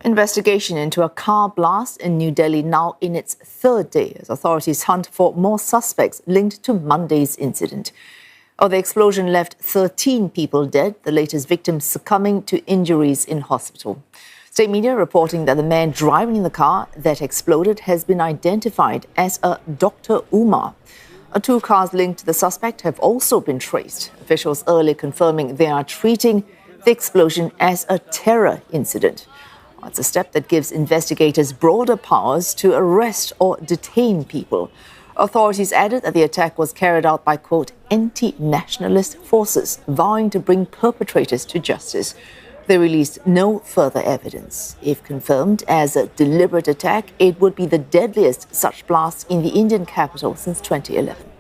Investigation into a car blast in New Delhi now in its third day as authorities hunt for more suspects linked to Monday's incident. The explosion left 13 people dead, the latest victim succumbing to injuries in hospital. State media reporting that the man driving the car that exploded has been identified as a Dr Umar. 2 cars linked to the suspect have also been traced. Officials earlier confirming they are treating the explosion as a terror incident. It's a step that gives investigators broader powers to arrest or detain people. Authorities added that the attack was carried out by, quote, anti-nationalist forces, vowing to bring perpetrators to justice. They released no further evidence. If confirmed as a deliberate attack, it would be the deadliest such blast in the Indian capital since 2011.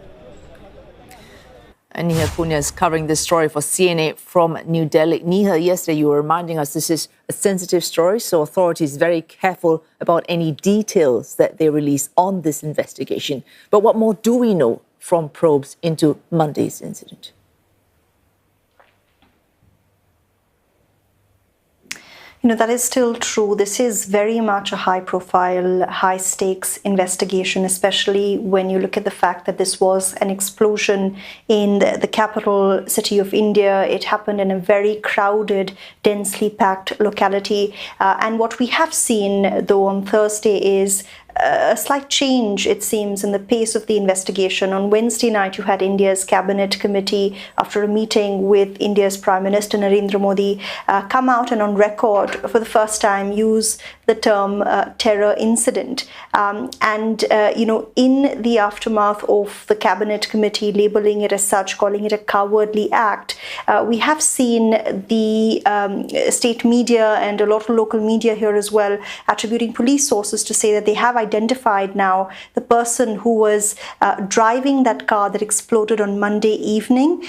And Neha Poonia is covering this story for CNA from New Delhi. Neha, yesterday you were reminding us this is a sensitive story, so authorities very careful about any details that they release on this investigation. But what more do we know from probes into Monday's incident? That is still true. This is very much a high-profile, high-stakes investigation, especially when you look at the fact that this was an explosion in the capital city of India. It happened in a very crowded, densely packed locality. And what we have seen, though, on Thursday is a slight change, it seems, in the pace of the investigation. On Wednesday night, you had India's cabinet committee, after a meeting with India's Prime Minister Narendra Modi, come out and on record for the first time use the term terror incident. In the aftermath of the cabinet committee labeling it as such, calling it a cowardly act, we have seen the state media and a lot of local media here as well attributing police sources to say that they have identified now the person who was driving that car that exploded on Monday evening.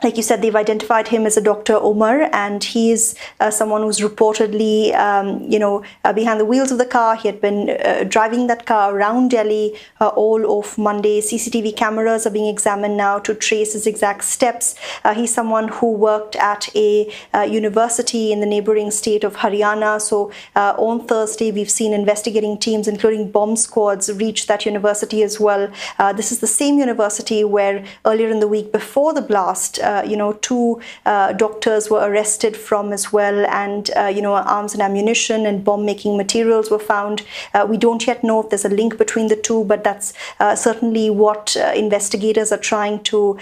Like you said, they've identified him as a Dr Umar, and he is someone who's reportedly, behind the wheels of the car. He had been driving that car around Delhi all of Monday. CCTV cameras are being examined now to trace his exact steps. He's someone who worked at a university in the neighboring state of Haryana. So on Thursday, we've seen investigating teams, including bomb squads, reach that university as well. This is the same university where earlier in the week before the blast, 2 doctors were arrested from as well, and arms and ammunition and bomb-making materials were found. We don't yet know if there's a link between the two, but that's certainly what investigators are trying to,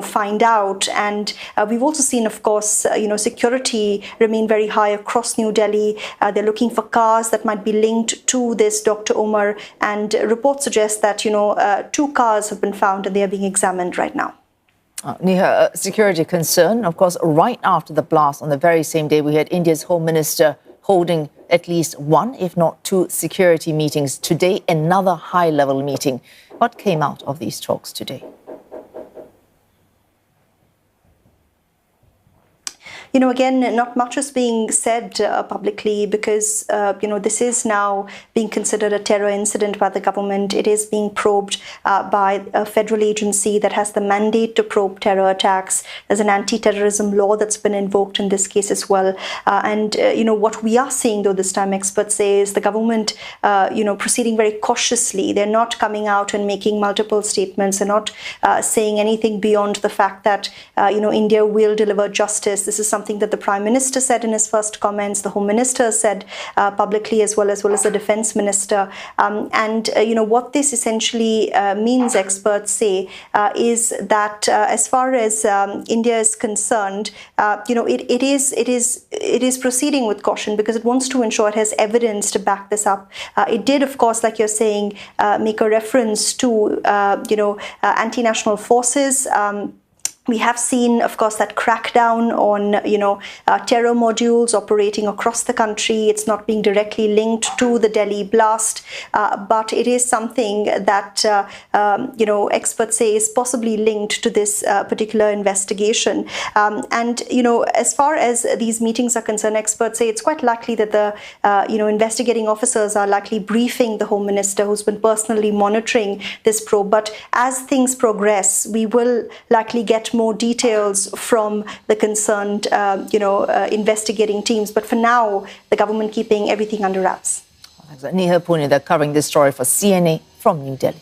find out. And we've also seen, of course, security remain very high across New Delhi. They're looking for cars that might be linked to this Dr. Umar, and reports suggest that 2 cars have been found and they are being examined right now. Neha, security concern. Of course, right after the blast on the very same day, we had India's Home Minister holding at least 1, if not 2, security meetings. Today, another high-level meeting. What came out of these talks today? Again, not much is being said publicly because, this is now being considered a terror incident by the government. It is being probed by a federal agency that has the mandate to probe terror attacks. There's an anti-terrorism law that's been invoked in this case as well. What we are seeing, though, this time, experts say, is the government, proceeding very cautiously. They're not coming out and making multiple statements. They're not saying anything beyond the fact that, India will deliver justice. This is something that the Prime Minister said in his first comments, the Home Minister said publicly, as well as the Defence Minister. What this essentially means, experts say, is that as far as India is concerned, it is proceeding with caution because it wants to ensure it has evidence to back this up. It did, of course, like you're saying, make a reference to anti-national forces. We have seen, of course, that crackdown on, terror modules operating across the country. It's not being directly linked to the Delhi blast, but it is something that, experts say is possibly linked to this particular investigation. As far as these meetings are concerned, experts say it's quite likely that the, investigating officers are likely briefing the Home Minister, who's been personally monitoring this probe. But as things progress, we will likely get more details from the concerned, investigating teams. But for now, the government keeping everything under wraps. Neha Poonia, they're covering this story for CNA from New Delhi.